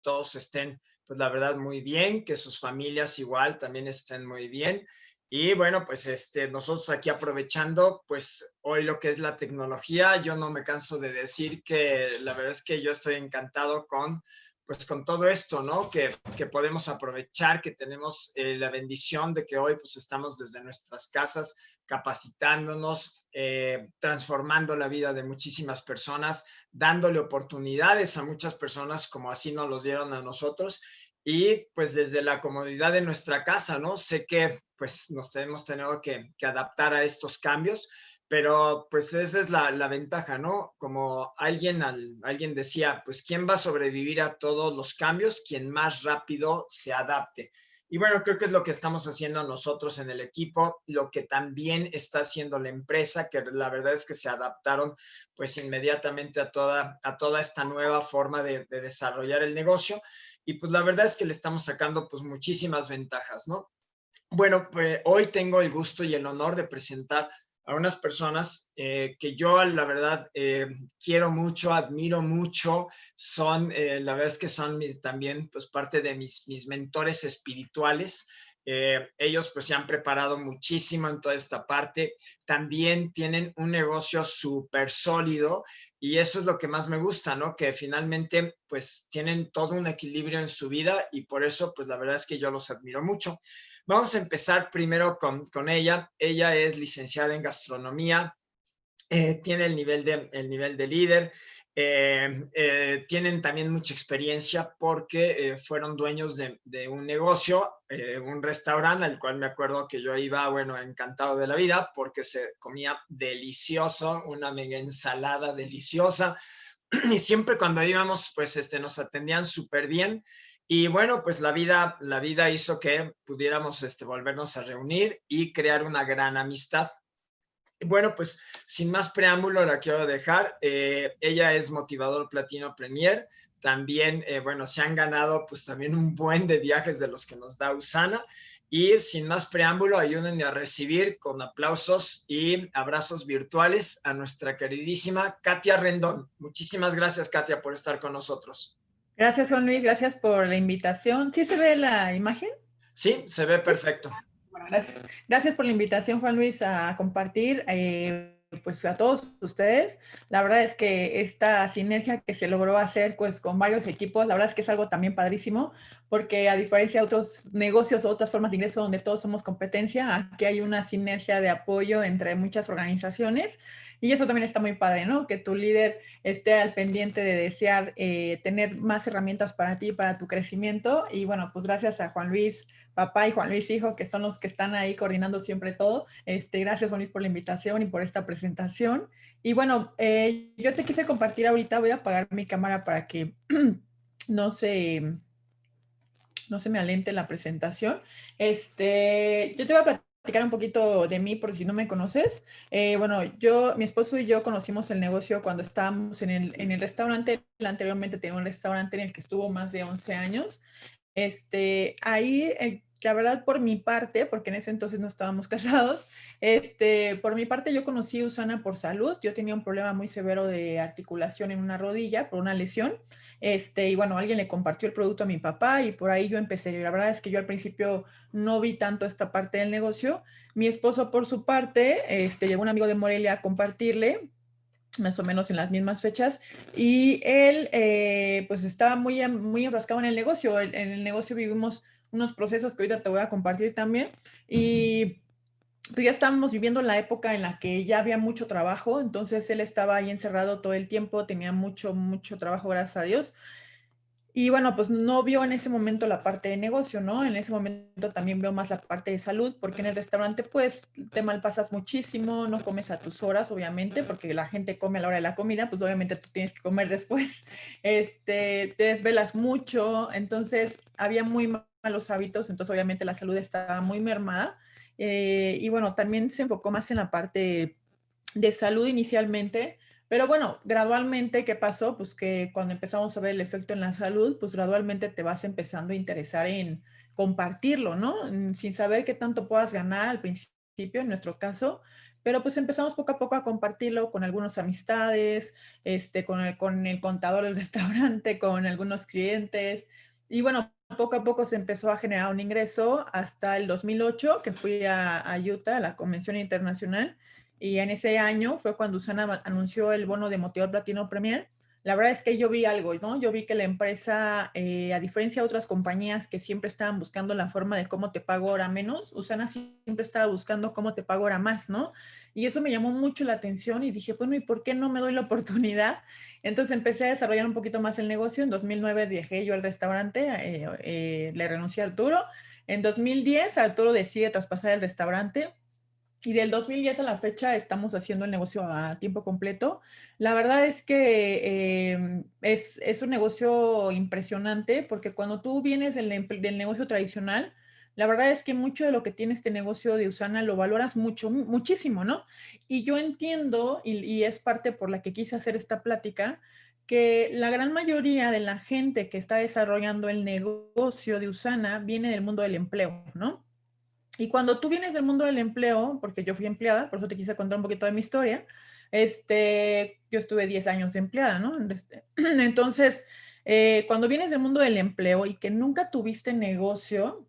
todos estén, pues la verdad, muy bien, que sus familias igual también estén muy bien. Y bueno, pues nosotros aquí aprovechando, pues hoy lo que es la tecnología, yo no me canso de decir que la verdad es que yo estoy encantado con, pues con todo esto, ¿no? Que podemos aprovechar, que tenemos la bendición de que hoy pues estamos desde nuestras casas capacitándonos, transformando la vida de muchísimas personas, dándole oportunidades a muchas personas como así nos los dieron a nosotros y pues desde la comodidad de nuestra casa, ¿no? Sé que pues nos hemos tenido que adaptar a estos cambios, pero pues esa es la ventaja, ¿no? Como alguien decía, pues ¿quién va a sobrevivir a todos los cambios? Quien más rápido se adapte. Y bueno, creo que es lo que estamos haciendo nosotros en el equipo, lo que también está haciendo la empresa, que la verdad es que se adaptaron pues inmediatamente a toda esta nueva forma de desarrollar el negocio. Y pues la verdad es que le estamos sacando pues muchísimas ventajas, ¿no? Bueno, pues hoy tengo el gusto y el honor de presentar a unas personas que yo la verdad quiero mucho, admiro mucho, son, la verdad es que son también pues parte de mis mentores espirituales. Ellos pues se han preparado muchísimo en toda esta parte, también tienen un negocio súper sólido y eso es lo que más me gusta, ¿no? Que finalmente pues tienen todo un equilibrio en su vida y por eso pues la verdad es que yo los admiro mucho. Vamos a empezar primero con ella. Ella es licenciada en gastronomía, tiene el nivel de líder, tienen también mucha experiencia porque fueron dueños de un negocio, un restaurante al cual me acuerdo que yo iba, bueno, encantado de la vida porque se comía delicioso, una mega ensalada deliciosa y siempre cuando íbamos, pues nos atendían súper bien. Y bueno, pues la vida hizo que pudiéramos volvernos a reunir y crear una gran amistad. Bueno, pues sin más preámbulo la quiero dejar. Ella es motivador Platino Premier. También, bueno, se han ganado pues también un buen de viajes de los que nos da Usana. Y sin más preámbulo, ayúdenme a recibir con aplausos y abrazos virtuales a nuestra queridísima Katia Rendón. Muchísimas gracias, Katia, por estar con nosotros. Gracias, Juan Luis, gracias por la invitación. ¿Sí se ve la imagen? Sí, se ve perfecto. Bueno, gracias por la invitación, Juan Luis, a compartir pues a todos ustedes. La verdad es que esta sinergia que se logró hacer pues con varios equipos, la verdad es que es algo también padrísimo, porque a diferencia de otros negocios o otras formas de ingreso donde todos somos competencia, aquí hay una sinergia de apoyo entre muchas organizaciones y eso también está muy padre, ¿no? Que tu líder esté al pendiente de desear tener más herramientas para ti, para tu crecimiento y bueno, pues gracias a Juan Luis papá y Juan Luis hijo, que son los que están ahí coordinando siempre todo. Gracias, Juan Luis, por la invitación y por esta presentación. Y bueno, yo te quise compartir ahorita, voy a apagar mi cámara para que no se, no se me alente la presentación. Yo te voy a platicar un poquito de mí por si no me conoces. Bueno, mi esposo y yo conocimos el negocio cuando estábamos en el restaurante. Él anteriormente tenía un restaurante en el que estuvo más de 11 años. Ahí, la verdad, por mi parte, porque en ese entonces no estábamos casados, por mi parte yo conocí a Usana por salud. Yo tenía un problema muy severo de articulación en una rodilla por una lesión. Y bueno, alguien le compartió el producto a mi papá y por ahí yo empecé. La verdad es que yo al principio no vi tanto esta parte del negocio. Mi esposo, por su parte, llegó un amigo de Morelia a compartirle más o menos en las mismas fechas, y él pues estaba muy enfrascado en el negocio. En el negocio vivimos unos procesos que ahorita te voy a compartir también, y pues ya estábamos viviendo la época en la que ya había mucho trabajo, entonces él estaba ahí encerrado todo el tiempo, tenía mucho trabajo, gracias a Dios. Y bueno, pues no vio en ese momento la parte de negocio, ¿no? En ese momento también veo más la parte de salud, porque en el restaurante pues te malpasas muchísimo, no comes a tus horas, obviamente, porque la gente come a la hora de la comida, pues obviamente tú tienes que comer después, te desvelas mucho, entonces había muy malos hábitos, entonces obviamente la salud estaba muy mermada. Y bueno, también se enfocó más en la parte de salud inicialmente, pero bueno, gradualmente, ¿qué pasó? Pues que cuando empezamos a ver el efecto en la salud, pues gradualmente te vas empezando a interesar en compartirlo, ¿no? Sin saber qué tanto puedas ganar al principio, en nuestro caso, pero pues empezamos poco a poco a compartirlo con algunas amistades, con el contador del restaurante, con algunos clientes. Y bueno, poco a poco se empezó a generar un ingreso hasta el 2008, que fui a Utah, a la Convención Internacional. Y en ese año fue cuando Usana anunció el bono de Motivador Platino Premier. La verdad es que yo vi algo, ¿no? Yo vi que la empresa, a diferencia de otras compañías que siempre estaban buscando la forma de cómo te pago ahora menos, Usana siempre estaba buscando cómo te pago ahora más, ¿no? Y eso me llamó mucho la atención y dije, bueno, ¿y por qué no me doy la oportunidad? Entonces empecé a desarrollar un poquito más el negocio. En 2009 dejé yo el restaurante, le renuncié a Arturo. En 2010 Arturo decide traspasar el restaurante. Y del 2010 a la fecha estamos haciendo el negocio a tiempo completo. La verdad es que es un negocio impresionante porque cuando tú vienes del negocio tradicional, la verdad es que mucho de lo que tiene este negocio de Usana lo valoras mucho, muchísimo, ¿no? Y yo entiendo, y es parte por la que quise hacer esta plática, que la gran mayoría de la gente que está desarrollando el negocio de Usana viene del mundo del empleo, ¿no? Y cuando tú vienes del mundo del empleo, porque yo fui empleada, por eso te quise contar un poquito de mi historia, yo estuve 10 años de empleada, ¿no? Entonces, cuando vienes del mundo del empleo y que nunca tuviste negocio,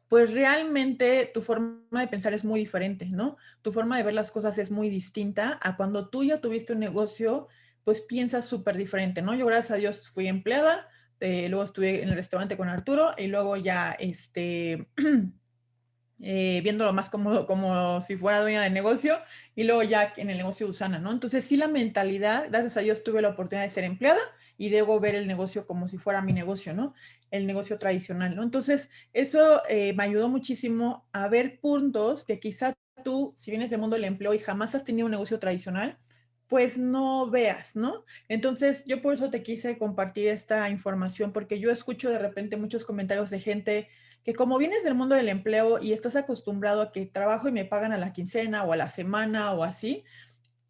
pues realmente tu forma de pensar es muy diferente, ¿no? Tu forma de ver las cosas es muy distinta a cuando tú ya tuviste un negocio, pues piensas súper diferente, ¿no? Yo, gracias a Dios, fui empleada, luego estuve en el restaurante con Arturo y luego ya, viéndolo más como si fuera dueña de negocio y luego ya en el negocio de Usana, ¿no? Entonces sí, la mentalidad, gracias a Dios tuve la oportunidad de ser empleada y debo ver el negocio como si fuera mi negocio, ¿no? El negocio tradicional, ¿no? Entonces eso me ayudó muchísimo a ver puntos que quizá tú, si vienes del mundo del empleo y jamás has tenido un negocio tradicional, pues no veas, ¿no? Entonces, yo por eso te quise compartir esta información, porque yo escucho de repente muchos comentarios de gente que como vienes del mundo del empleo y estás acostumbrado a que trabajo y me pagan a la quincena o a la semana o así,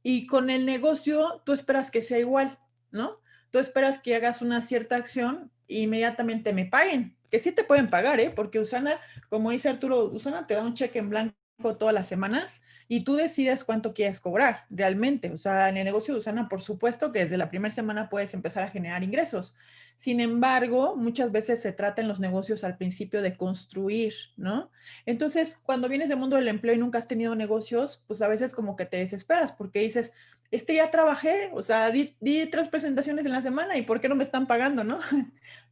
y con el negocio tú esperas que sea igual, ¿no? Tú esperas que hagas una cierta acción e inmediatamente me paguen, que sí te pueden pagar, ¿eh? Porque Usana, como dice Arturo, Usana te da un cheque en blanco todas las semanas y tú decides cuánto quieres cobrar realmente. O sea, en el negocio de Usana, por supuesto que desde la primera semana puedes empezar a generar ingresos. Sin embargo, muchas veces se trata en los negocios al principio de construir, ¿no? Entonces, cuando vienes del mundo del empleo y nunca has tenido negocios, pues a veces como que te desesperas porque dices, ya trabajé, o sea, di 3 presentaciones en la semana y ¿por qué no me están pagando, no?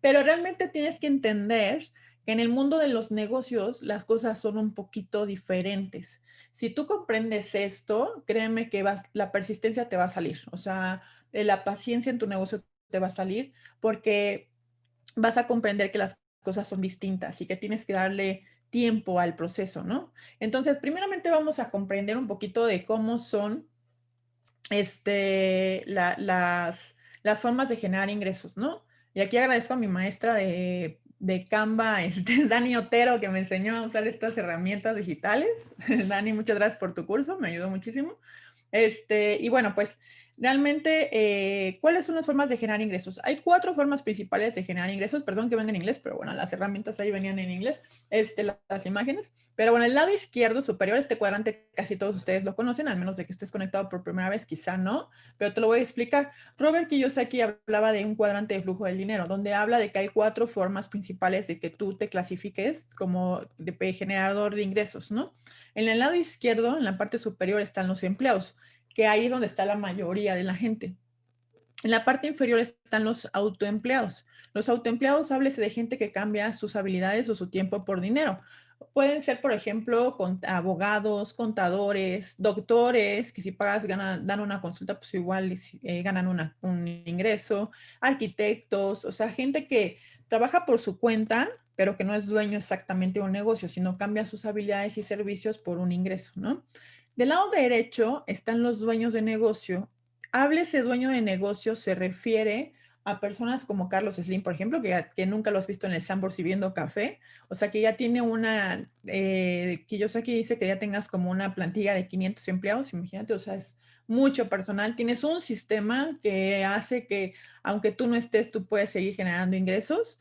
Pero realmente tienes que entender que en el mundo de los negocios las cosas son un poquito diferentes. Si tú comprendes esto, créeme que la persistencia te va a salir, o sea, la paciencia en tu negocio te va a salir porque vas a comprender que las cosas son distintas y que tienes que darle tiempo al proceso, ¿no? Entonces, primeramente vamos a comprender un poquito de cómo son las formas de generar ingresos, ¿no? Y aquí agradezco a mi maestra de Canva, Dani Otero, que me enseñó a usar estas herramientas digitales. Dani, muchas gracias por tu curso, me ayudó muchísimo. Y bueno, pues realmente, ¿cuáles son las formas de generar ingresos? Hay 4 formas principales de generar ingresos. Perdón que venga en inglés, pero bueno, las herramientas ahí venían en inglés, las imágenes. Pero bueno, el lado izquierdo superior, este cuadrante casi todos ustedes lo conocen, al menos de que estés conectado por primera vez, quizá no, pero te lo voy a explicar. Robert Kiyosaki hablaba de un cuadrante de flujo del dinero, donde habla de que hay 4 formas principales de que tú te clasifiques como de generador de ingresos, ¿no? En el lado izquierdo, en la parte superior, están los empleados, que ahí es donde está la mayoría de la gente. En la parte inferior están los autoempleados. Los autoempleados, háblese de gente que cambia sus habilidades o su tiempo por dinero. Pueden ser, por ejemplo, abogados, contadores, doctores, que si pagas, dan una consulta, pues igual ganan un ingreso, arquitectos, o sea, gente que trabaja por su cuenta, pero que no es dueño exactamente de un negocio, sino cambia sus habilidades y servicios por un ingreso, ¿no? Del lado derecho están los dueños de negocio. Háblese dueño de negocio, se refiere a personas como Carlos Slim, por ejemplo, que nunca lo has visto en el Sambor sirviendo café, o sea que ya tiene Kiyosaki dice que ya tengas como una plantilla de 500 empleados, imagínate, o sea, es mucho personal, tienes un sistema que hace que, aunque tú no estés, tú puedes seguir generando ingresos.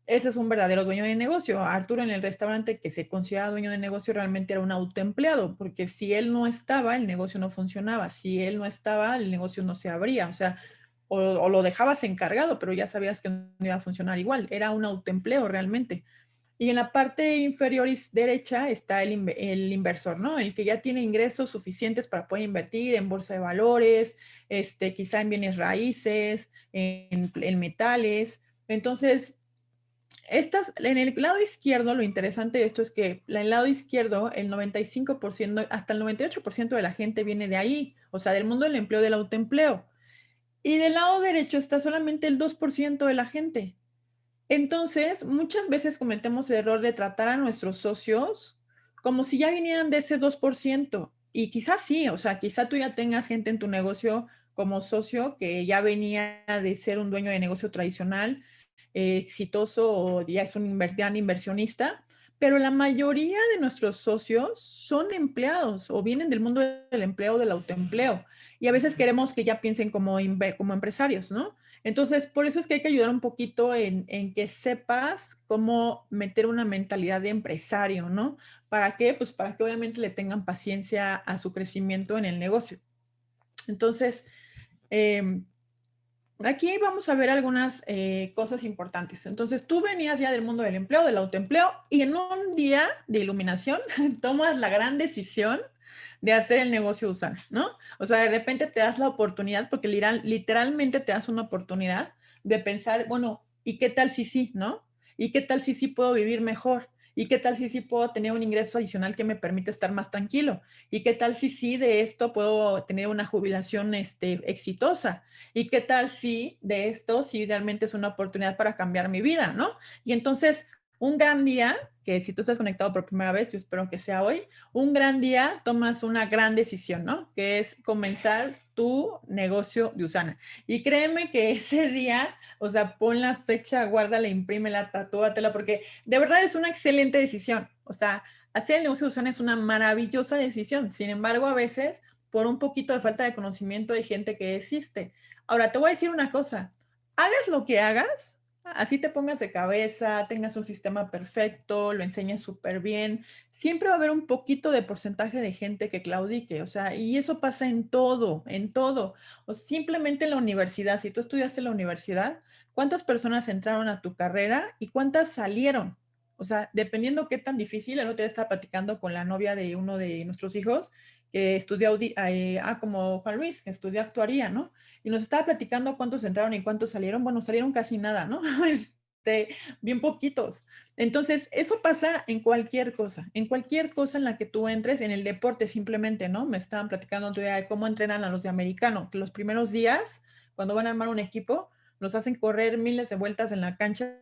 ese es un verdadero dueño de negocio. Arturo en el restaurante que se consideraba dueño de negocio realmente era un autoempleado, porque si él no estaba, el negocio no funcionaba. Si él no estaba, el negocio no se abría. O sea, o lo dejabas encargado, pero ya sabías que no iba a funcionar igual. Era un autoempleo realmente. Y en la parte inferior derecha está el inversor, ¿no? El que ya tiene ingresos suficientes para poder invertir en bolsa de valores, quizá en bienes raíces, en metales. Entonces, en el lado izquierdo, lo interesante de esto es que en el lado izquierdo, el 95%, hasta el 98% de la gente viene de ahí, o sea, del mundo del empleo, del autoempleo. Y del lado derecho está solamente el 2% de la gente. Entonces, muchas veces cometemos el error de tratar a nuestros socios como si ya vinieran de ese 2%. Y quizás sí, o sea, quizá tú ya tengas gente en tu negocio como socio que ya venía de ser un dueño de negocio tradicional, exitoso o ya es un gran inversionista, pero la mayoría de nuestros socios son empleados o vienen del mundo del empleo, del autoempleo. Y a veces queremos que ya piensen como empresarios, ¿no? Entonces, por eso es que hay que ayudar un poquito en que sepas cómo meter una mentalidad de empresario, ¿no? ¿Para qué? Pues para que obviamente le tengan paciencia a su crecimiento en el negocio. Entonces, eh, aquí vamos a ver algunas cosas importantes. Entonces, tú venías ya del mundo del empleo, del autoempleo, y en un día de iluminación tomas la gran decisión de hacer el negocio Usana, ¿no? O sea, de repente te das la oportunidad, porque literalmente te das una oportunidad de pensar, bueno, ¿y qué tal si sí, no? ¿Y qué tal si sí puedo vivir mejor? ¿Y qué tal si sí puedo tener un ingreso adicional que me permite estar más tranquilo? ¿Y qué tal si sí de esto puedo tener una jubilación exitosa? ¿Y qué tal si de esto sí realmente es una oportunidad para cambiar mi vida, ¿no? Y entonces, un gran día, que si tú estás conectado por primera vez, yo espero que sea hoy, un gran día tomas una gran decisión, ¿no? Que es comenzar tu negocio de Usana. Y créeme que ese día, o sea, pon la fecha, guárdala, imprímela, tatúatela, porque de verdad es una excelente decisión. O sea, hacer el negocio de Usana es una maravillosa decisión. Sin embargo, a veces, por un poquito de falta de conocimiento, hay gente que desiste. Ahora, te voy a decir una cosa, hagas lo que hagas, así te pongas de cabeza, tengas un sistema perfecto, lo enseñes súper bien, siempre va a haber un poquito de porcentaje de gente que claudique, o sea, y eso pasa en todo, en todo. O simplemente en la universidad, si tú estudiaste en la universidad, ¿cuántas personas entraron a tu carrera y cuántas salieron? O sea, dependiendo qué tan difícil, el otro día estaba platicando con la novia de uno de nuestros hijos que estudió, como Juan Luis, que estudió actuaría, ¿no? Y nos estaba platicando cuántos entraron y cuántos salieron. Bueno, salieron casi nada, ¿no? Bien poquitos. Entonces, eso pasa en cualquier cosa en la que tú entres, en el deporte simplemente, ¿no? Me estaban platicando otro día de cómo entrenan a los de americano, que los primeros días, cuando van a armar un equipo, los hacen correr miles de vueltas en la cancha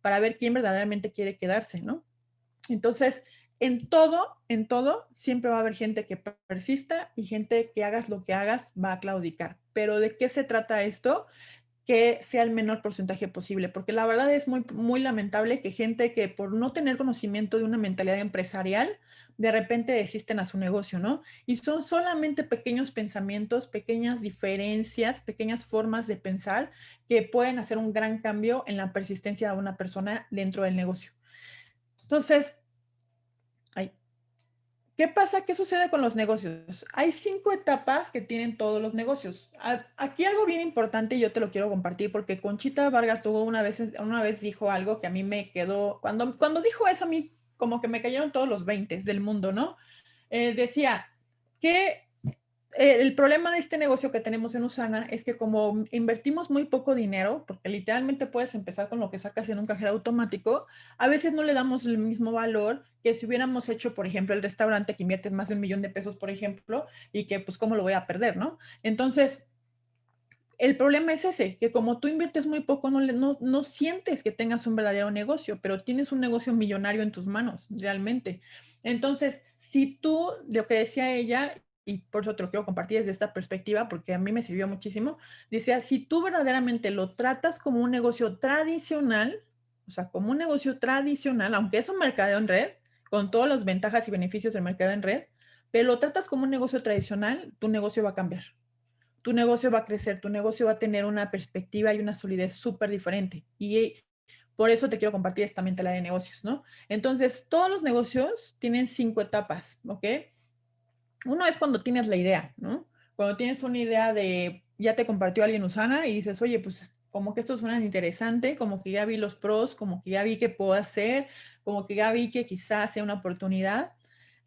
para ver quién verdaderamente quiere quedarse, ¿no? Entonces, en todo, siempre va a haber gente que persista y gente que hagas lo que hagas va a claudicar. Pero ¿de qué se trata esto? Que sea el menor porcentaje posible, porque la verdad es muy, muy lamentable que gente que por no tener conocimiento de una mentalidad empresarial, de repente desisten a su negocio, ¿no? Y son solamente pequeños pensamientos, pequeñas diferencias, pequeñas formas de pensar que pueden hacer un gran cambio en la persistencia de una persona dentro del negocio. Entonces, ay, ¿qué pasa? ¿Qué sucede con los negocios? Hay 5 etapas que tienen todos los negocios. Aquí algo bien importante y yo te lo quiero compartir porque Conchita Vargas tuvo una vez dijo algo que a mí me quedó, cuando dijo eso a mí como que me cayeron todos los 20 del mundo, ¿no? Decía que el problema de este negocio que tenemos en Usana es que como invertimos muy poco dinero, porque literalmente puedes empezar con lo que sacas en un cajero automático, a veces no le damos el mismo valor que si hubiéramos hecho, por ejemplo, el restaurante que inviertes más de 1 millón de pesos, por ejemplo, y que pues cómo lo voy a perder, ¿no? Entonces, el problema es ese, que como tú inviertes muy poco, no sientes que tengas un verdadero negocio, pero tienes un negocio millonario en tus manos, realmente. Entonces, si tú, lo que decía ella, y por eso te lo quiero compartir desde esta perspectiva, porque a mí me sirvió muchísimo, decía, si tú verdaderamente lo tratas como un negocio tradicional, o sea, como un negocio tradicional, aunque es un mercadeo en red, con todas las ventajas y beneficios del mercado en red, pero lo tratas como un negocio tradicional, tu negocio va a cambiar, tu negocio va a crecer, tu negocio va a tener una perspectiva y una solidez súper diferente. Y Por eso te quiero compartir esta mentalidad de negocios, ¿no? Entonces, todos los negocios tienen 5 etapas, ¿ok? Uno es cuando tienes la idea, ¿no? Cuando tienes una idea de, ya te compartió alguien Usana y dices, oye, pues como que esto suena interesante, como que ya vi los pros, como que ya vi que puedo hacer, como que ya vi que quizás sea una oportunidad.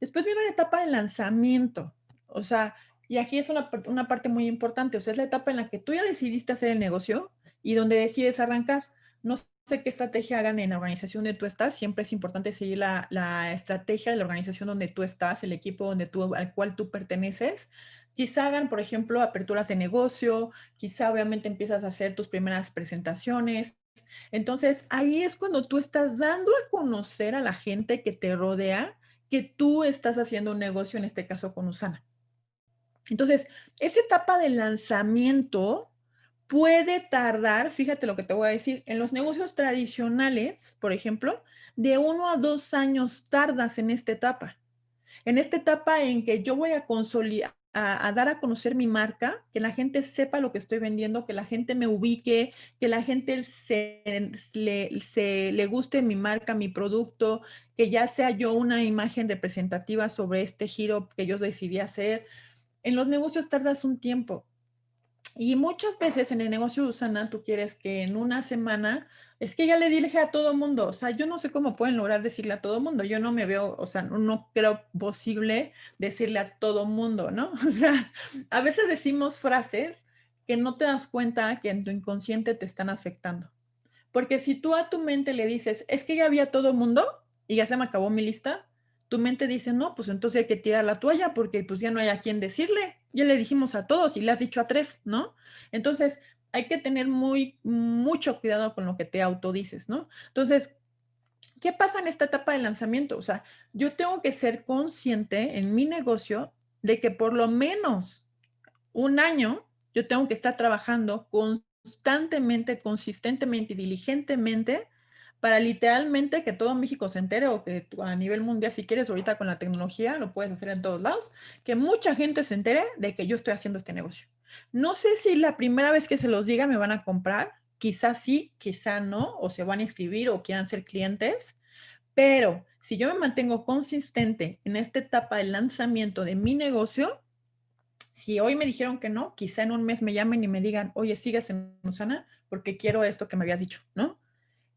Después viene una etapa de lanzamiento, o sea, y aquí es una parte muy importante, o sea, es la etapa en la que tú ya decidiste hacer el negocio y donde decides arrancar. No sé qué estrategia hagan en la organización donde tú estás, siempre es importante seguir la estrategia de la organización donde tú estás, el equipo al cual tú perteneces. Quizá hagan, por ejemplo, aperturas de negocio, quizá obviamente empiezas a hacer tus primeras presentaciones. Entonces, ahí es cuando tú estás dando a conocer a la gente que te rodea que tú estás haciendo un negocio, en este caso con Usana. Entonces, esa etapa de lanzamiento puede tardar, fíjate lo que te voy a decir, en los negocios tradicionales, por ejemplo, de 1 a 2 años tardas en esta etapa. En esta etapa en que yo voy a consolidar, a dar a conocer mi marca, que la gente sepa lo que estoy vendiendo, que la gente me ubique, que la gente le guste mi marca, mi producto, que ya sea yo una imagen representativa sobre este giro que yo decidí hacer. En los negocios tardas un tiempo. Y muchas veces en el negocio de Usana, tú quieres que en una semana, es que ya le dije a todo mundo, o sea, yo no sé cómo pueden lograr decirle a todo mundo, yo no me veo, o sea, no creo posible decirle a todo mundo, ¿no? O sea, a veces decimos frases que no te das cuenta que en tu inconsciente te están afectando. Porque si tú a tu mente le dices, es que ya había todo mundo y ya se me acabó mi lista, tu mente dice, no, pues entonces hay que tirar la toalla porque pues ya no hay a quién decirle. Ya le dijimos a todos y le has dicho a 3, ¿no? Entonces hay que tener mucho cuidado con lo que te autodices, ¿no? Entonces, ¿qué pasa en esta etapa de lanzamiento? O sea, yo tengo que ser consciente en mi negocio de que por lo menos 1 año yo tengo que estar trabajando constantemente, consistentemente y diligentemente para literalmente que todo México se entere o que a nivel mundial, si quieres, ahorita con la tecnología, lo puedes hacer en todos lados, que mucha gente se entere de que yo estoy haciendo este negocio. No sé si la primera vez que se los diga me van a comprar, quizás sí, quizá no, o se van a inscribir o quieran ser clientes, pero si yo me mantengo consistente en esta etapa de lanzamiento de mi negocio, si hoy me dijeron que no, quizá en un mes me llamen y me digan, oye, sigues en Usana porque quiero esto que me habías dicho, ¿no?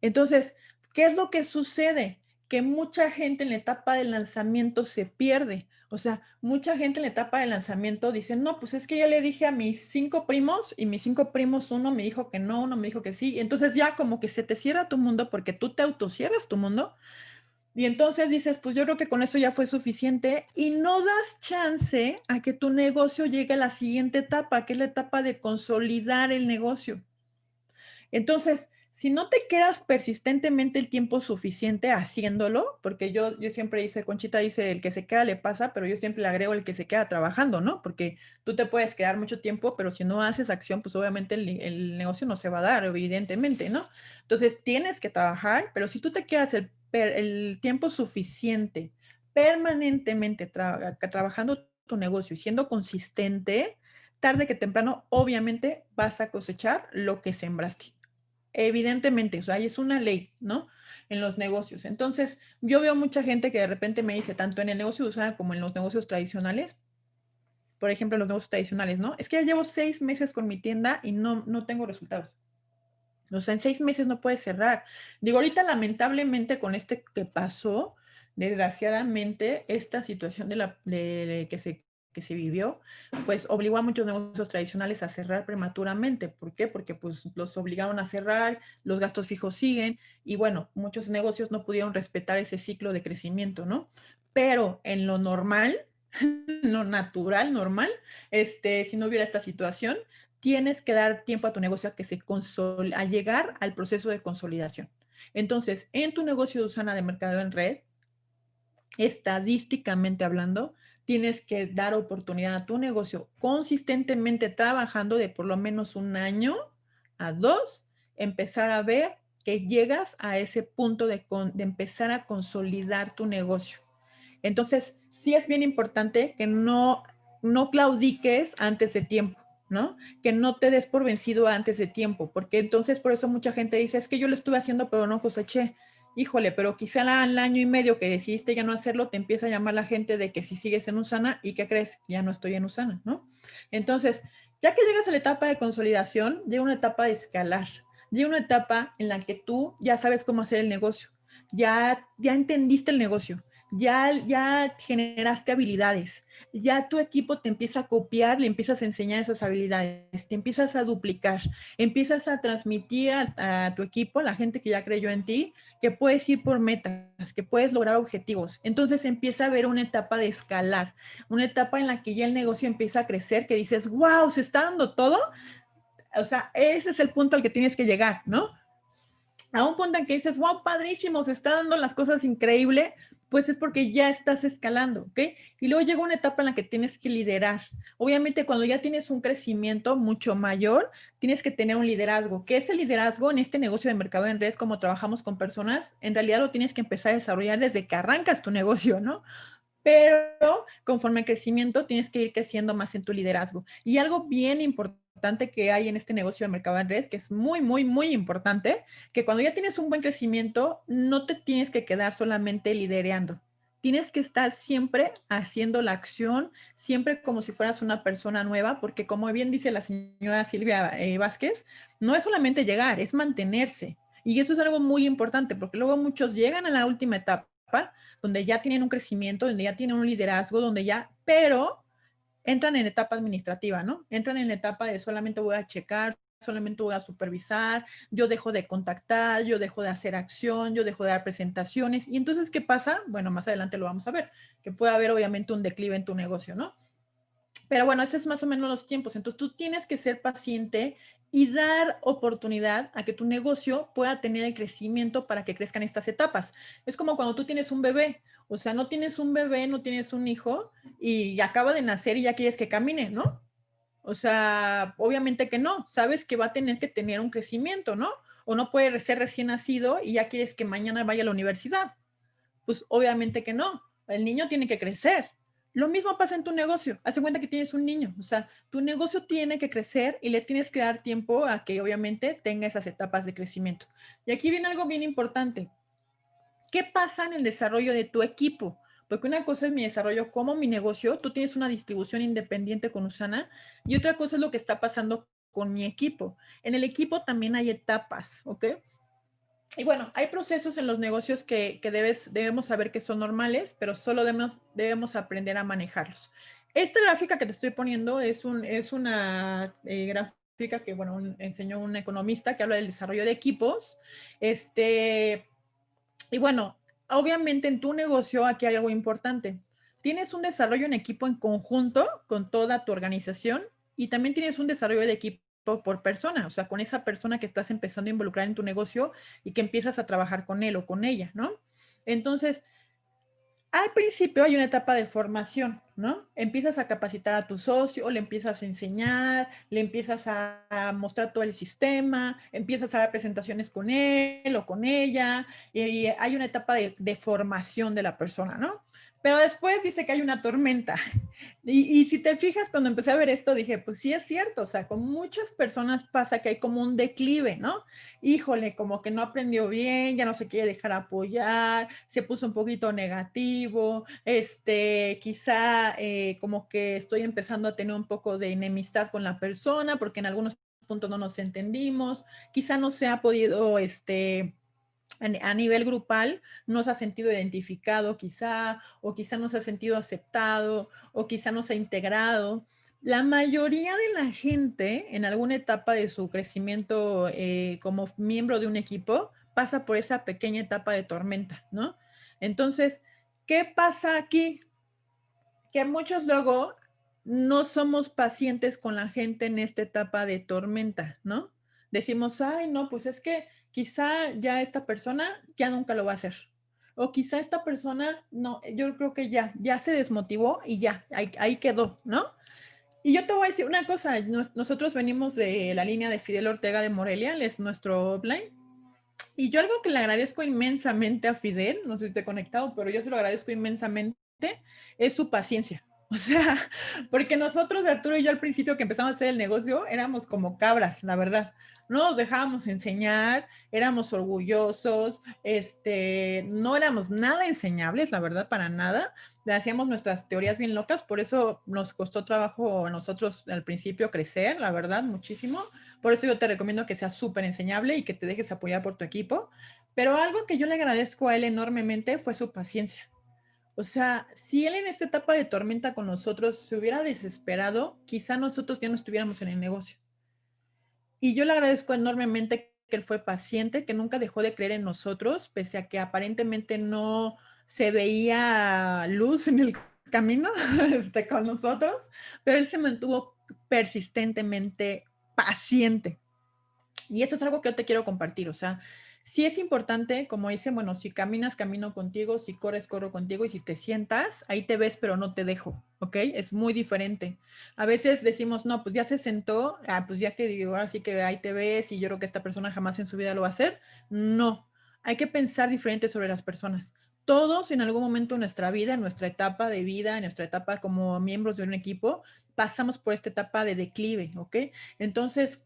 Entonces, ¿qué es lo que sucede? Que mucha gente en la etapa de lanzamiento se pierde. O sea, mucha gente en la etapa de lanzamiento dice, no, pues es que ya le dije a mis 5 primos y mis 5 primos, uno me dijo que no, uno me dijo que sí. Entonces ya como que se te cierra tu mundo porque tú te autocierras tu mundo. Y entonces dices, pues yo creo que con esto ya fue suficiente y no das chance a que tu negocio llegue a la siguiente etapa, que es la etapa de consolidar el negocio. Entonces, si no te quedas persistentemente el tiempo suficiente haciéndolo, porque yo siempre dice, Conchita dice, el que se queda le pasa, pero yo siempre le agrego el que se queda trabajando, ¿no? Porque tú te puedes quedar mucho tiempo, pero si no haces acción, pues obviamente el negocio no se va a dar, evidentemente, ¿no? Entonces, tienes que trabajar, pero si tú te quedas el tiempo suficiente permanentemente trabajando tu negocio y siendo consistente, tarde que temprano, obviamente vas a cosechar lo que sembraste. Evidentemente, o sea, es una ley, ¿no? En los negocios. Entonces, yo veo mucha gente que de repente me dice, tanto en el negocio de Usana como en los negocios tradicionales, por ejemplo, en los negocios tradicionales, ¿no? Es que ya llevo 6 meses con mi tienda y no tengo resultados. O sea, en 6 meses no puedes cerrar. Digo, ahorita lamentablemente con este que pasó, desgraciadamente, esta situación que se vivió, pues obligó a muchos negocios tradicionales a cerrar prematuramente. ¿Por qué? Porque pues los obligaron a cerrar, los gastos fijos siguen y bueno, muchos negocios no pudieron respetar ese ciclo de crecimiento, ¿no? Pero en lo normal, lo natural, normal, si no hubiera esta situación, tienes que dar tiempo a tu negocio a llegar al proceso de consolidación. Entonces, en tu negocio de Usana de mercado en red, estadísticamente hablando, tienes que dar oportunidad a tu negocio consistentemente trabajando de por lo menos 1 año a 2, empezar a ver que llegas a ese punto de empezar a consolidar tu negocio. Entonces, sí es bien importante que no claudiques antes de tiempo. ¿no? Que no te des por vencido antes de tiempo, porque entonces por eso mucha gente dice, es que yo lo estuve haciendo pero no coseché. Híjole, pero quizá al año y medio que decidiste ya no hacerlo, te empieza a llamar la gente de que si sigues en Usana, ¿y qué crees? Ya no estoy en Usana, ¿no? Entonces, ya que llegas a la etapa de consolidación, llega una etapa de escalar, llega una etapa en la que tú ya sabes cómo hacer el negocio, ya entendiste el negocio, ya generaste habilidades, ya tu equipo te empieza a copiar, le empiezas a enseñar esas habilidades, te empiezas a duplicar, empiezas a transmitir a tu equipo, a la gente que ya creyó en ti, que puedes ir por metas, que puedes lograr objetivos. Entonces empieza a haber una etapa de escalar, una etapa en la que ya el negocio empieza a crecer, que dices, wow, se está dando todo. O sea, ese es el punto al que tienes que llegar, ¿no? A un punto en que dices, wow, padrísimo, se está dando las cosas increíble, pues es porque ya estás escalando, ¿ok? Y luego llega una etapa en la que tienes que liderar. Obviamente, cuando ya tienes un crecimiento mucho mayor, tienes que tener un liderazgo. ¿Qué es el liderazgo en este negocio de mercado en red, como trabajamos con personas? En realidad lo tienes que empezar a desarrollar desde que arrancas tu negocio, ¿no? Pero conforme el crecimiento tienes que ir creciendo más en tu liderazgo. Y algo bien importante que hay en este negocio de mercado en red, que es muy, muy, muy importante, que cuando ya tienes un buen crecimiento, no te tienes que quedar solamente lidereando. Tienes que estar siempre haciendo la acción, siempre como si fueras una persona nueva, porque como bien dice la señora Silvia Vázquez, no es solamente llegar, es mantenerse. Y eso es algo muy importante, porque luego muchos llegan a la última etapa donde ya tienen un crecimiento, donde ya tienen un liderazgo, donde ya, pero entran en etapa administrativa, ¿no? Entran en la etapa de solamente voy a checar, solamente voy a supervisar, yo dejo de contactar, yo dejo de hacer acción, yo dejo de dar presentaciones. Y entonces, ¿qué pasa? Bueno, más adelante lo vamos a ver, que puede haber obviamente un declive en tu negocio, ¿no? Pero bueno, ese es más o menos los tiempos. Entonces tú tienes que ser paciente y dar oportunidad a que tu negocio pueda tener el crecimiento para que crezcan estas etapas. Es como cuando tú tienes un bebé, o sea, no tienes un bebé, no tienes un hijo y acaba de nacer y ya quieres que camine, ¿no? O sea, obviamente que no, sabes que va a tener que tener un crecimiento, ¿no? O no puede ser recién nacido y ya quieres que mañana vaya a la universidad. Pues obviamente que no. El niño tiene que crecer. Lo mismo pasa en tu negocio. Haz cuenta que tienes un niño. O sea, tu negocio tiene que crecer y le tienes que dar tiempo a que obviamente tenga esas etapas de crecimiento. Y aquí viene algo bien importante. ¿Qué pasa en el desarrollo de tu equipo? Porque una cosa es mi desarrollo como mi negocio, tú tienes una distribución independiente con Usana y otra cosa es lo que está pasando con mi equipo. En el equipo también hay etapas, ¿ok? Y bueno, hay procesos en los negocios que debemos saber que son normales, pero solo debemos aprender a manejarlos. Esta gráfica que te estoy poniendo es una gráfica que, bueno, enseñó un economista que habla del desarrollo de equipos. Y bueno, obviamente en tu negocio aquí hay algo importante. Tienes un desarrollo en equipo en conjunto con toda tu organización y también tienes un desarrollo de equipo por persona, o sea, con esa persona que estás empezando a involucrar en tu negocio y que empiezas a trabajar con él o con ella, ¿no? Entonces, al principio hay una etapa de formación, ¿no? Empiezas a capacitar a tu socio, le empiezas a enseñar, le empiezas a mostrar todo el sistema, empiezas a dar presentaciones con él o con ella, y hay una etapa de formación de la persona, ¿no? Pero después dice que hay una tormenta. Y si te fijas, cuando empecé a ver esto, dije, pues sí es cierto, o sea, con muchas personas pasa que hay como un declive, ¿no? Híjole, como que no aprendió bien, ya no se quiere dejar apoyar, se puso un poquito negativo, quizá como que estoy empezando a tener un poco de enemistad con la persona porque en algunos puntos no nos entendimos, quizá no se ha podido, a nivel grupal no se ha sentido identificado quizá, o quizá no se ha sentido aceptado, o quizá no se ha integrado. La mayoría de la gente en alguna etapa de su crecimiento como miembro de un equipo pasa por esa pequeña etapa de tormenta, ¿no? Entonces, ¿qué pasa aquí? Que muchos luego no somos pacientes con la gente en esta etapa de tormenta, ¿no? Decimos, ay, no, pues es que quizá ya esta persona ya nunca lo va a hacer. O quizá esta persona, no, yo creo que ya se desmotivó y ya, ahí quedó, ¿no? Y yo te voy a decir una cosa, nosotros venimos de la línea de Fidel Ortega de Morelia, él es nuestro upline, y yo algo que le agradezco inmensamente a Fidel, no sé si esté conectado, pero yo se lo agradezco inmensamente, es su paciencia. O sea, porque nosotros, Arturo y yo, al principio que empezamos a hacer el negocio, éramos como cabras, la verdad. No nos dejábamos enseñar, éramos orgullosos, no éramos nada enseñables, la verdad, para nada. Le hacíamos nuestras teorías bien locas, por eso nos costó trabajo a nosotros al principio crecer, la verdad, muchísimo. Por eso yo te recomiendo que seas súper enseñable y que te dejes apoyar por tu equipo. Pero algo que yo le agradezco a él enormemente fue su paciencia. O sea, si él en esta etapa de tormenta con nosotros se hubiera desesperado, quizá nosotros ya no estuviéramos en el negocio. Y yo le agradezco enormemente que él fue paciente, que nunca dejó de creer en nosotros, pese a que aparentemente no se veía luz en el camino con nosotros, pero él se mantuvo persistentemente paciente. Y esto es algo que yo te quiero compartir, o sea, sí es importante, como dicen, bueno, si caminas, camino contigo, si corres, corro contigo, y si te sientas, ahí te ves, pero no te dejo, ¿ok? Es muy diferente. A veces decimos, no, pues ya se sentó, pues ya que digo, ahora sí que ahí te ves, y yo creo que esta persona jamás en su vida lo va a hacer. No, hay que pensar diferente sobre las personas. Todos en algún momento de nuestra vida, en nuestra etapa de vida, en nuestra etapa como miembros de un equipo, pasamos por esta etapa de declive, ¿ok? Entonces,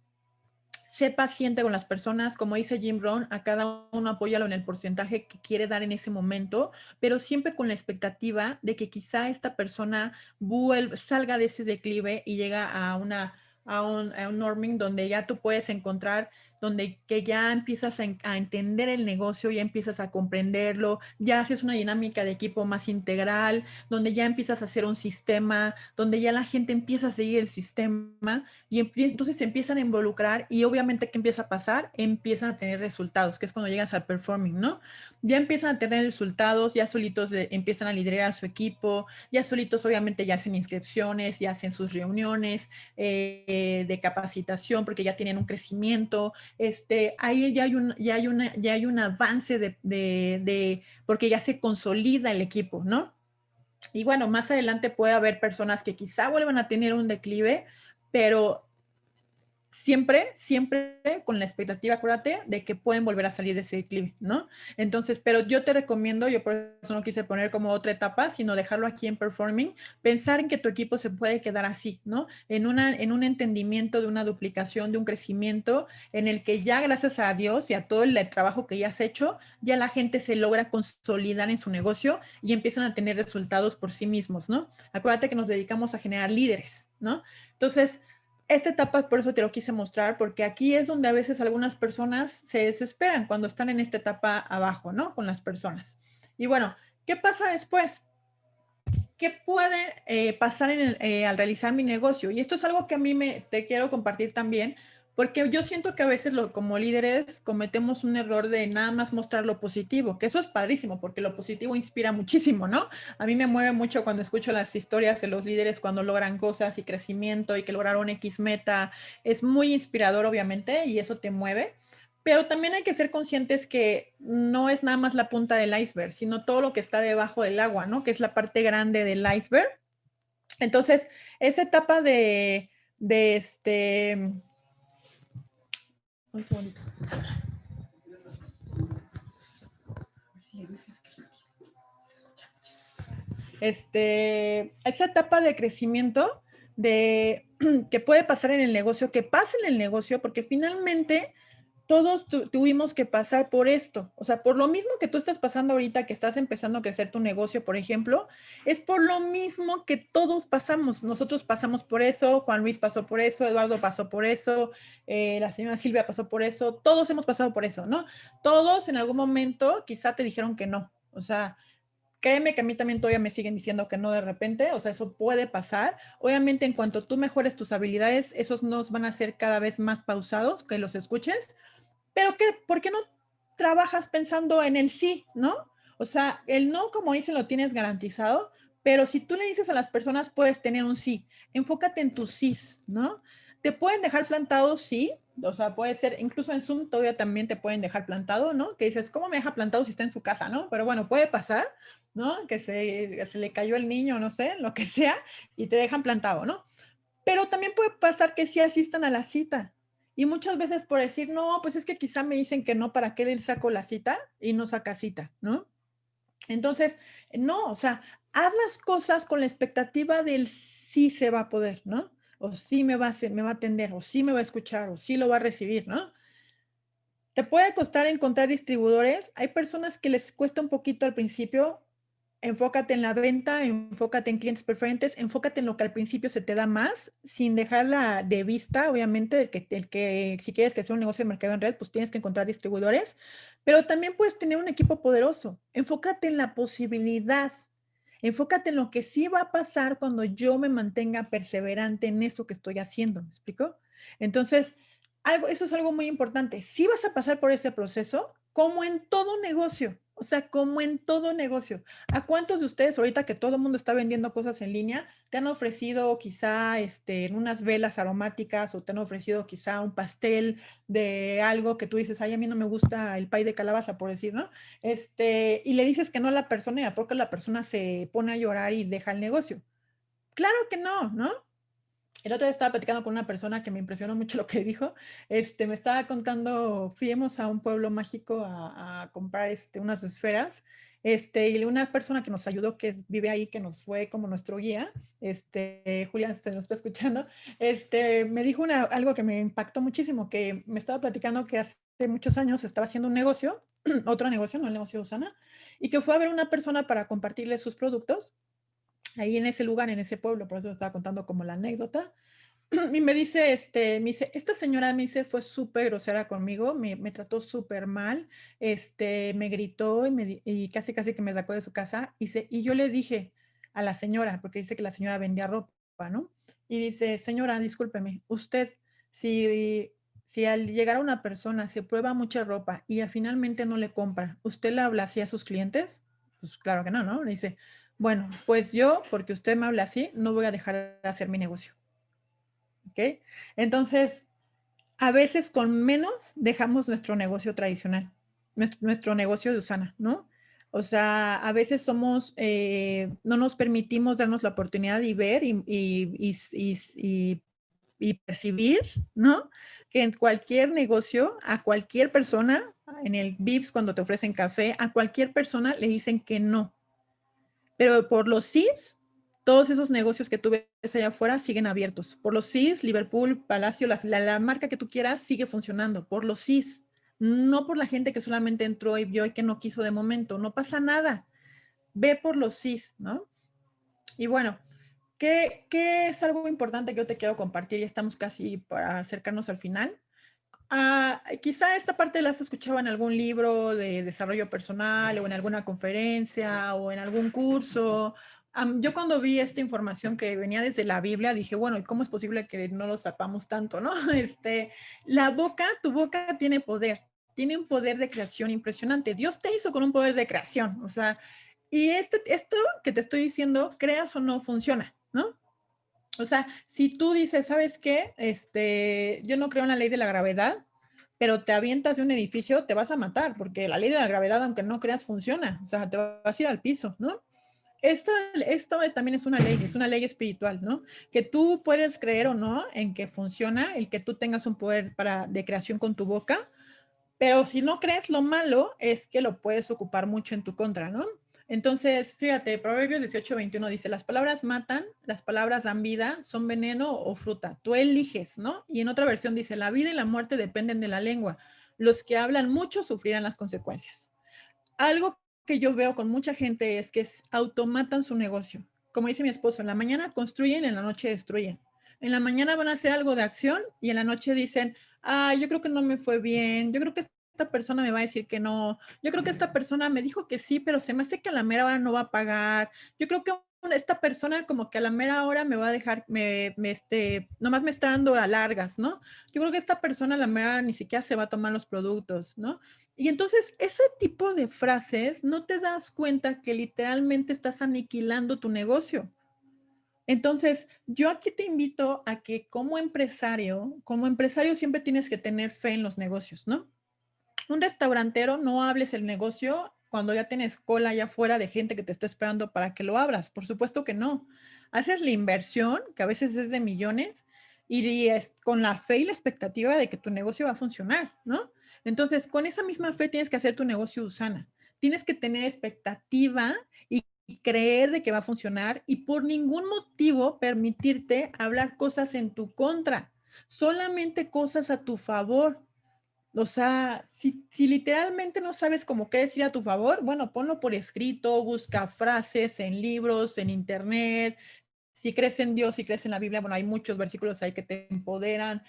sé paciente con las personas, como dice Jim Rohn, a cada uno apóyalo en el porcentaje que quiere dar en ese momento, pero siempre con la expectativa de que quizá esta persona salga de ese declive y llega a un norming donde ya tú puedes encontrar, donde que ya empiezas a entender el negocio, ya empiezas a comprenderlo, ya haces una dinámica de equipo más integral, donde ya empiezas a hacer un sistema, donde ya la gente empieza a seguir el sistema y entonces se empiezan a involucrar y obviamente ¿qué empieza a pasar? Empiezan a tener resultados, que es cuando llegas al performing, ¿no? Ya empiezan a tener resultados, ya solitos empiezan a liderar a su equipo, ya solitos obviamente ya hacen inscripciones, ya hacen sus reuniones de capacitación porque ya tienen un crecimiento, ahí ya hay un avance porque ya se consolida el equipo, ¿no? Y bueno, más adelante puede haber personas que quizá vuelvan a tener un declive, pero siempre, siempre con la expectativa, acuérdate, de que pueden volver a salir de ese declive, ¿no? Entonces, pero yo te recomiendo, yo por eso no quise poner como otra etapa, sino dejarlo aquí en performing, pensar en que tu equipo se puede quedar así, ¿no? En un entendimiento de una duplicación, de un crecimiento, en el que ya gracias a Dios y a todo el trabajo que ya has hecho, ya la gente se logra consolidar en su negocio y empiezan a tener resultados por sí mismos, ¿no? Acuérdate que nos dedicamos a generar líderes, ¿no? Entonces, esta etapa, por eso te lo quise mostrar, porque aquí es donde a veces algunas personas se desesperan cuando están en esta etapa abajo, ¿no? Con las personas. Y bueno, ¿qué pasa después? ¿Qué puede pasar al realizar mi negocio? Y esto es algo que a mí te quiero compartir también, porque yo siento que a veces como líderes cometemos un error de nada más mostrar lo positivo, que eso es padrísimo, porque lo positivo inspira muchísimo, ¿no? A mí me mueve mucho cuando escucho las historias de los líderes cuando logran cosas y crecimiento y que lograron X meta. Es muy inspirador, obviamente, y eso te mueve. Pero también hay que ser conscientes que no es nada más la punta del iceberg, sino todo lo que está debajo del agua, ¿no? Que es la parte grande del iceberg. Entonces, esa etapa de un segundito. Esa etapa de crecimiento que puede pasar en el negocio, que pasa en el negocio, porque finalmente todos tuvimos que pasar por esto. O sea, por lo mismo que tú estás pasando ahorita, que estás empezando a crecer tu negocio, por ejemplo, es por lo mismo que todos pasamos. Nosotros pasamos por eso, Juan Luis pasó por eso, Eduardo pasó por eso, la señora Silvia pasó por eso, todos hemos pasado por eso, ¿no? Todos en algún momento quizá te dijeron que no. O sea, créeme que a mí también todavía me siguen diciendo que no de repente, o sea, eso puede pasar. Obviamente, en cuanto tú mejores tus habilidades, esos nos van a ser cada vez más pausados, que los escuches, pero ¿por qué no trabajas pensando en el sí, no? O sea, el no, como dicen, lo tienes garantizado, pero si tú le dices a las personas, puedes tener un sí. Enfócate en tus sís, ¿no? Te pueden dejar plantado, sí. O sea, puede ser, incluso en Zoom todavía también te pueden dejar plantado, ¿no? Que dices, ¿cómo me deja plantado si está en su casa, no? Pero bueno, puede pasar, ¿no? Que se le cayó el niño, no sé, lo que sea, y te dejan plantado, ¿no? Pero también puede pasar que sí asistan a la cita. Y muchas veces por decir, no, pues es que quizá me dicen que no, ¿para qué le saco la cita? Y no saca cita, ¿no? Entonces, no, o sea, haz las cosas con la expectativa del sí se va a poder, ¿no? O sí me va a atender, o sí me va a escuchar, o sí lo va a recibir, ¿no? Te puede costar encontrar distribuidores. Hay personas que les cuesta un poquito al principio. Enfócate en la venta, enfócate en clientes preferentes, enfócate en lo que al principio se te da más, sin dejarla de vista, obviamente, el que si quieres que sea un negocio de mercado en red, pues tienes que encontrar distribuidores, pero también puedes tener un equipo poderoso. Enfócate en la posibilidad, enfócate en lo que sí va a pasar cuando yo me mantenga perseverante en eso que estoy haciendo, ¿me explico? Entonces, eso es algo muy importante. Si vas a pasar por ese proceso, como en todo negocio, o sea, como en todo negocio. ¿A cuántos de ustedes ahorita que todo el mundo está vendiendo cosas en línea, te han ofrecido quizá unas velas aromáticas o te han ofrecido quizá un pastel de algo que tú dices, ay, a mí no me gusta el pay de calabaza, por decir, ¿no? Y le dices que no a la persona y a poco la persona se pone a llorar y deja el negocio. Claro que no, ¿no? El otro día estaba platicando con una persona que me impresionó mucho lo que dijo. Me estaba contando, fuimos a un pueblo mágico a comprar unas esferas. Y una persona que nos ayudó, vive ahí, que nos fue como nuestro guía, Julián, nos está escuchando, me dijo algo que me impactó muchísimo, que me estaba platicando que hace muchos años estaba haciendo un negocio, otro negocio, no el negocio de Usana, y que fue a ver una persona para compartirle sus productos ahí en ese lugar, en ese pueblo, por eso me estaba contando como la anécdota. Y me dice, esta señora me dice, fue súper grosera conmigo, me trató súper mal, me gritó y casi casi que me sacó de su casa. Y yo le dije a la señora, porque dice que la señora vendía ropa, ¿no? Y dice, señora, discúlpeme, usted, si al llegar a una persona se prueba mucha ropa y finalmente no le compra, ¿usted le habla así a sus clientes? Pues claro que no, ¿no? Le dice, bueno, pues yo, porque usted me habla así, no voy a dejar de hacer mi negocio. ¿Ok? Entonces, a veces con menos dejamos nuestro negocio tradicional, nuestro negocio de Usana, ¿no? O sea, a veces no nos permitimos darnos la oportunidad de ver y percibir, ¿no? Que en cualquier negocio, a cualquier persona, en el Vips cuando te ofrecen café, a cualquier persona le dicen que no. Pero por los sís, todos esos negocios que tú ves allá afuera siguen abiertos. Por los sís, Liverpool, Palacio, la marca que tú quieras sigue funcionando. Por los sís, no por la gente que solamente entró y vio y que no quiso de momento. No pasa nada. Ve por los sís, ¿no? Y bueno, ¿qué es algo importante que yo te quiero compartir? Ya estamos casi para acercarnos al final. Quizá esta parte la has escuchado en algún libro de desarrollo personal o en alguna conferencia o en algún curso. Yo cuando vi esta información que venía desde la Biblia, dije, bueno, ¿y cómo es posible que no lo sepamos tanto, no? Tu boca tiene un poder de creación impresionante. Dios te hizo con un poder de creación, o sea, y esto que te estoy diciendo, creas o no, funciona, ¿no? O sea, si tú dices, ¿sabes qué? Yo no creo en la ley de la gravedad, pero te avientas de un edificio, te vas a matar, porque la ley de la gravedad, aunque no creas, funciona. O sea, te vas a ir al piso, ¿no? Esto también es una ley espiritual, ¿no? Que tú puedes creer o no en que funciona, el que tú tengas un poder de creación con tu boca, pero si no crees, lo malo es que lo puedes ocupar mucho en tu contra, ¿no? Entonces, fíjate, Proverbios 18:21 dice, las palabras matan, las palabras dan vida, son veneno o fruta. Tú eliges, ¿no? Y en otra versión dice, la vida y la muerte dependen de la lengua. Los que hablan mucho sufrirán las consecuencias. Algo que yo veo con mucha gente es que automatan su negocio. Como dice mi esposo, en la mañana construyen, en la noche destruyen. En la mañana van a hacer algo de acción y en la noche dicen, yo creo que no me fue bien, yo creo que esta persona me va a decir que no, yo creo que esta persona me dijo que sí, pero se me hace que a la mera hora no va a pagar, yo creo que esta persona como que a la mera hora me va a dejar, nomás me está dando a largas, ¿no? Yo creo que esta persona a la mera ni siquiera se va a tomar los productos, ¿no? Y entonces ese tipo de frases no te das cuenta que literalmente estás aniquilando tu negocio. Entonces, yo aquí te invito a que como empresario siempre tienes que tener fe en los negocios, ¿no? Un restaurantero, no hables el negocio cuando ya tienes cola allá afuera de gente que te está esperando para que lo abras. Por supuesto que no. Haces la inversión, que a veces es de millones, y es con la fe y la expectativa de que tu negocio va a funcionar, ¿no? Entonces, con esa misma fe tienes que hacer tu negocio Usana. Tienes que tener expectativa y creer de que va a funcionar y por ningún motivo permitirte hablar cosas en tu contra, solamente cosas a tu favor. O sea, si literalmente no sabes cómo qué decir a tu favor, bueno, ponlo por escrito, busca frases en libros, en internet. Si crees en Dios, si crees en la Biblia, bueno, hay muchos versículos ahí que te empoderan.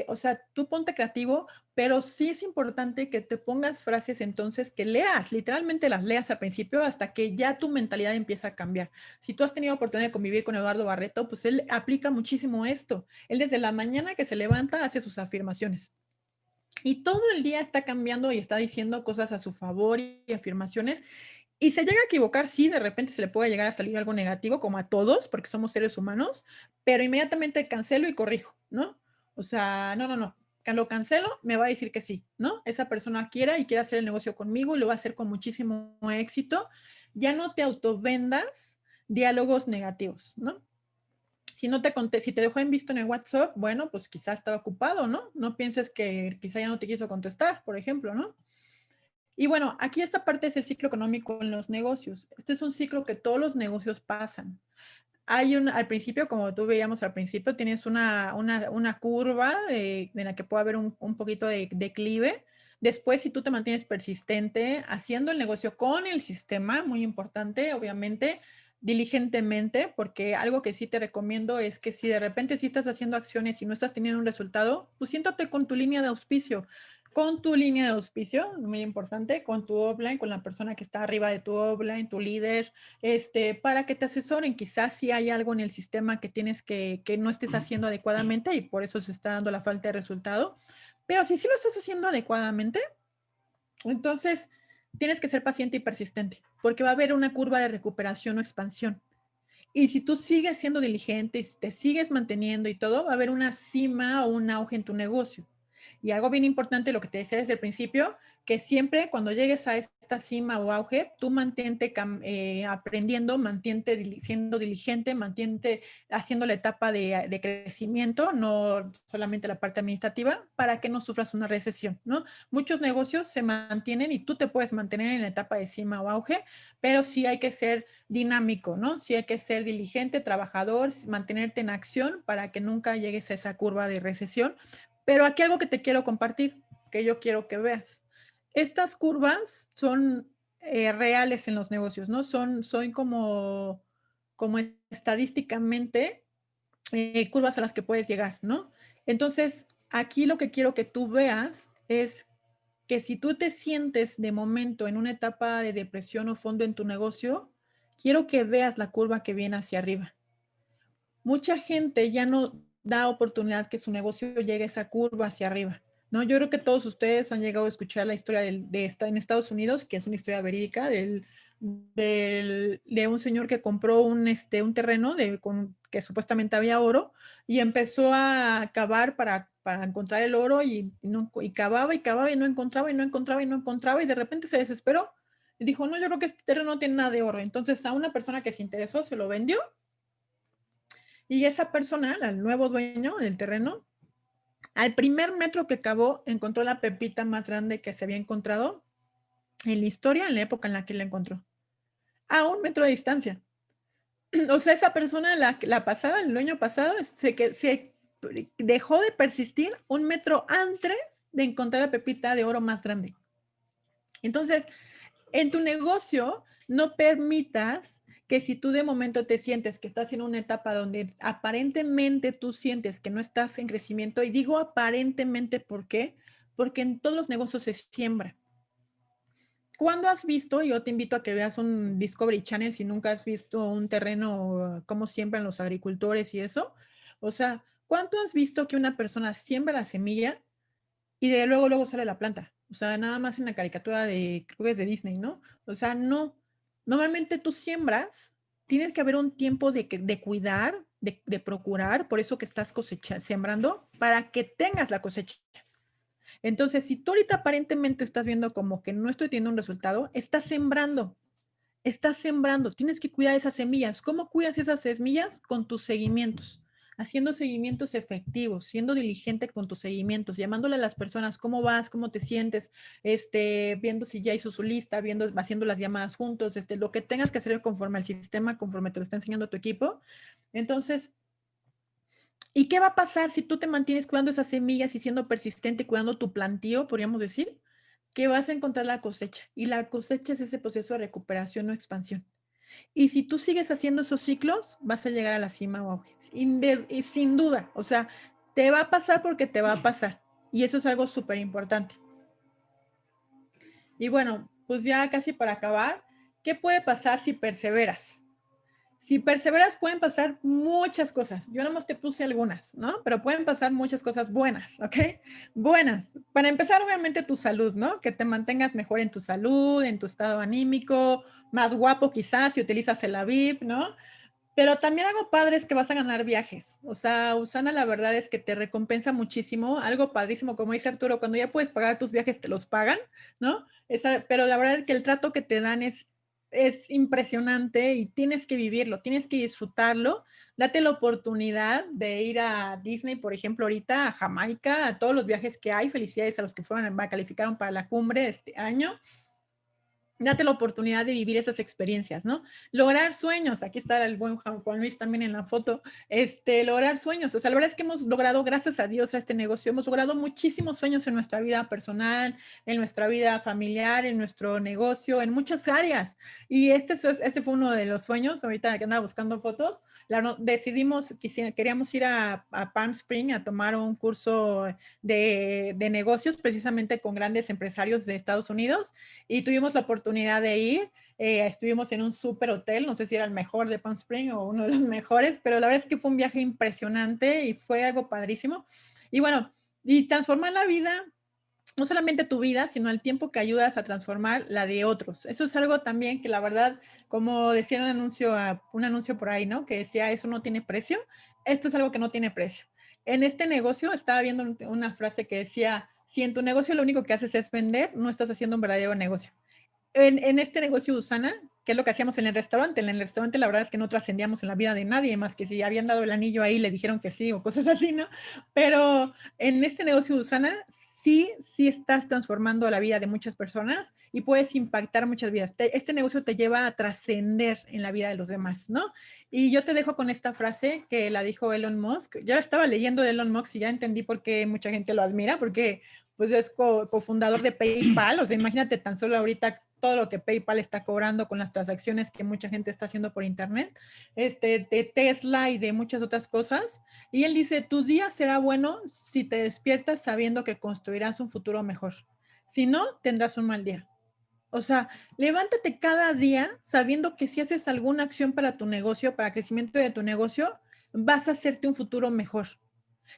O sea, tú ponte creativo, pero sí es importante que te pongas frases entonces que leas, literalmente las leas al principio hasta que ya tu mentalidad empieza a cambiar. Si tú has tenido oportunidad de convivir con Eduardo Barreto, pues él aplica muchísimo esto. Él desde la mañana que se levanta hace sus afirmaciones. Y todo el día está cambiando y está diciendo cosas a su favor y afirmaciones. Y se llega a equivocar, sí, de repente se le puede llegar a salir algo negativo, como a todos, porque somos seres humanos, pero inmediatamente cancelo y corrijo, ¿no? O sea, no, lo cancelo, me va a decir que sí, ¿no? Esa persona quiera y quiere hacer el negocio conmigo y lo va a hacer con muchísimo éxito. Ya no te autovendas diálogos negativos, ¿no? Si no te conté, si te dejó en visto en el WhatsApp, bueno, pues quizás estaba ocupado, ¿no? No pienses que quizá ya no te quiso contestar, por ejemplo, ¿no? Y bueno, aquí esta parte es el ciclo económico en los negocios. Este es un ciclo que todos los negocios pasan. Al principio, como tú veíamos al principio, tienes una curva de la que puede haber un poquito de declive. Después, si tú te mantienes persistente, haciendo el negocio con el sistema, muy importante, obviamente, diligentemente, porque algo que sí te recomiendo es que si de repente sí estás haciendo acciones y no estás teniendo un resultado, pues siéntate con tu línea de auspicio. Con tu línea de auspicio, muy importante, con tu offline, con la persona que está arriba de tu offline, tu líder, para que te asesoren. Quizás si hay algo en el sistema que tienes que no estés haciendo adecuadamente y por eso se está dando la falta de resultado. Pero si sí lo estás haciendo adecuadamente, entonces tienes que ser paciente y persistente, porque va a haber una curva de recuperación o expansión. Y si tú sigues siendo diligente y te sigues manteniendo y todo, va a haber una cima o un auge en tu negocio. Y algo bien importante, lo que te decía desde el principio, que siempre cuando llegues a esta cima o auge, tú mantente aprendiendo, mantente siendo diligente, mantente haciendo la etapa de crecimiento, no solamente la parte administrativa, para que no sufras una recesión, ¿no? Muchos negocios se mantienen y tú te puedes mantener en la etapa de cima o auge, pero sí hay que ser dinámico, ¿no? Sí hay que ser diligente, trabajador, mantenerte en acción para que nunca llegues a esa curva de recesión. Pero aquí algo que te quiero compartir, que yo quiero que veas. Estas curvas son reales en los negocios, ¿no? Son como estadísticamente curvas a las que puedes llegar, ¿no? Entonces, aquí lo que quiero que tú veas es que si tú te sientes de momento en una etapa de depresión o fondo en tu negocio, quiero que veas la curva que viene hacia arriba. Mucha gente ya no da oportunidad que su negocio llegue a esa curva hacia arriba, ¿no? Yo creo que todos ustedes han llegado a escuchar la historia en Estados Unidos, que es una historia verídica, de un señor que compró un terreno que supuestamente había oro y empezó a cavar para encontrar el oro y cavaba y cavaba y no encontraba y no encontraba y no encontraba y de repente se desesperó y dijo, no, yo creo que este terreno no tiene nada de oro. Entonces a una persona que se interesó se lo vendió y esa persona, el nuevo dueño del terreno, al primer metro que cavó, encontró la pepita más grande que se había encontrado en la historia, en la época en la que la encontró. A 1 metro de distancia. O sea, esa persona, la pasada, el dueño pasado, se dejó de persistir 1 metro antes de encontrar la pepita de oro más grande. Entonces, en tu negocio, no permitas que si tú de momento te sientes que estás en una etapa donde aparentemente tú sientes que no estás en crecimiento, y digo aparentemente, ¿por qué? Porque en todos los negocios se siembra. ¿Cuándo has visto? Yo te invito a que veas un Discovery Channel si nunca has visto un terreno, cómo siembran los agricultores y eso. O sea, ¿cuánto has visto que una persona siembra la semilla y de luego sale la planta? O sea, nada más en la caricatura creo que es de Disney, ¿no? O sea, no. Normalmente tú siembras, tienes que haber un tiempo de cuidar, de procurar, por eso que estás sembrando, para que tengas la cosecha. Entonces, si tú ahorita aparentemente estás viendo como que no estoy teniendo un resultado, estás sembrando, tienes que cuidar esas semillas. ¿Cómo cuidas esas semillas? Con tus seguimientos. haciendo seguimientos efectivos, siendo diligente con tus seguimientos, llamándole a las personas, ¿cómo vas? ¿Cómo te sientes? Viendo si ya hizo su lista, haciendo las llamadas juntos, lo que tengas que hacer conforme al sistema, conforme te lo está enseñando tu equipo. Entonces, ¿y qué va a pasar si tú te mantienes cuidando esas semillas y siendo persistente, cuidando tu plantío, podríamos decir? Que vas a encontrar la cosecha. Y la cosecha es ese proceso de recuperación o expansión. Y si tú sigues haciendo esos ciclos, vas a llegar a la cima o auge. Y sin duda, o sea, te va a pasar porque te va a pasar. Y eso es algo súper importante. Y bueno, pues ya casi para acabar, ¿qué puede pasar si perseveras? Si perseveras pueden pasar muchas cosas. Yo nomás te puse algunas, ¿no? Pero pueden pasar muchas cosas buenas, ¿ok? Buenas. Para empezar, obviamente tu salud, ¿no? Que te mantengas mejor en tu salud, en tu estado anímico, más guapo quizás si utilizas el Aviv, ¿no? Pero también algo padre es que vas a ganar viajes. O sea, Usana, la verdad es que te recompensa muchísimo. Algo padrísimo, como dice Arturo, cuando ya puedes pagar tus viajes, te los pagan, ¿no? Pero la verdad es que el trato que te dan es impresionante y tienes que vivirlo, tienes que disfrutarlo. Date la oportunidad de ir a Disney, por ejemplo, ahorita a Jamaica, a todos los viajes que hay. Felicidades a los que calificaron para la cumbre este año. Date la oportunidad de vivir esas experiencias, ¿no? Lograr sueños, aquí está el buen Juan Luis también en la foto, lograr sueños, o sea, la verdad es que hemos logrado, gracias a Dios, a este negocio, hemos logrado muchísimos sueños en nuestra vida personal, en nuestra vida familiar, en nuestro negocio, en muchas áreas, y ese fue uno de los sueños, ahorita que andaba buscando fotos, decidimos, queríamos ir a Palm Spring a tomar un curso de negocios, precisamente con grandes empresarios de Estados Unidos, y tuvimos la oportunidad de ir. Estuvimos en un súper hotel, no sé si era el mejor de Palm Springs o uno de los mejores, pero la verdad es que fue un viaje impresionante y fue algo padrísimo. Y bueno, y transformar la vida, no solamente tu vida, sino el tiempo que ayudas a transformar la de otros. Eso es algo también que la verdad, como decía un anuncio por ahí, ¿no? Que decía, eso no tiene precio. Esto es algo que no tiene precio. En este negocio estaba viendo una frase que decía, si en tu negocio lo único que haces es vender, no estás haciendo un verdadero negocio. En este negocio de Usana, que es lo que hacíamos en el restaurante. En el restaurante la verdad es que no trascendíamos en la vida de nadie, más que si habían dado el anillo ahí, le dijeron que sí o cosas así, ¿no? Pero en este negocio de Usana, sí estás transformando la vida de muchas personas y puedes impactar muchas vidas. Este negocio te lleva a trascender en la vida de los demás, ¿no? Y yo te dejo con esta frase que la dijo Elon Musk. Yo la estaba leyendo de Elon Musk y ya entendí por qué mucha gente lo admira, porque pues es cofundador de PayPal. O sea, imagínate tan solo ahorita todo lo que PayPal está cobrando con las transacciones que mucha gente está haciendo por internet, de Tesla y de muchas otras cosas. Y él dice, tu día será bueno si te despiertas sabiendo que construirás un futuro mejor. Si no, tendrás un mal día. O sea, levántate cada día sabiendo que si haces alguna acción para tu negocio, para el crecimiento de tu negocio, vas a hacerte un futuro mejor.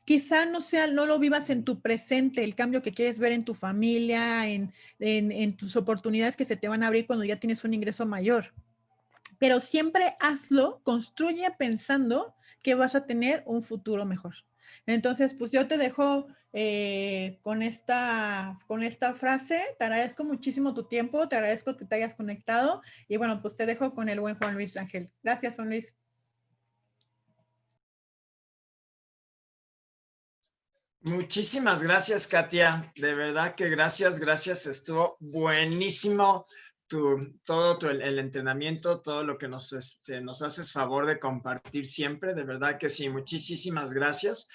Quizá no lo vivas en tu presente, el cambio que quieres ver en tu familia, en tus oportunidades que se te van a abrir cuando ya tienes un ingreso mayor. Pero siempre hazlo, construye pensando que vas a tener un futuro mejor. Entonces, pues yo te dejo con esta frase. Te agradezco muchísimo tu tiempo, te agradezco que te hayas conectado y bueno, pues te dejo con el buen Juan Luis Rangel. Gracias, Juan Luis. Muchísimas gracias, Katia. De verdad que gracias. Estuvo buenísimo todo el entrenamiento, todo lo que nos haces favor de compartir siempre. De verdad que sí, muchísimas gracias.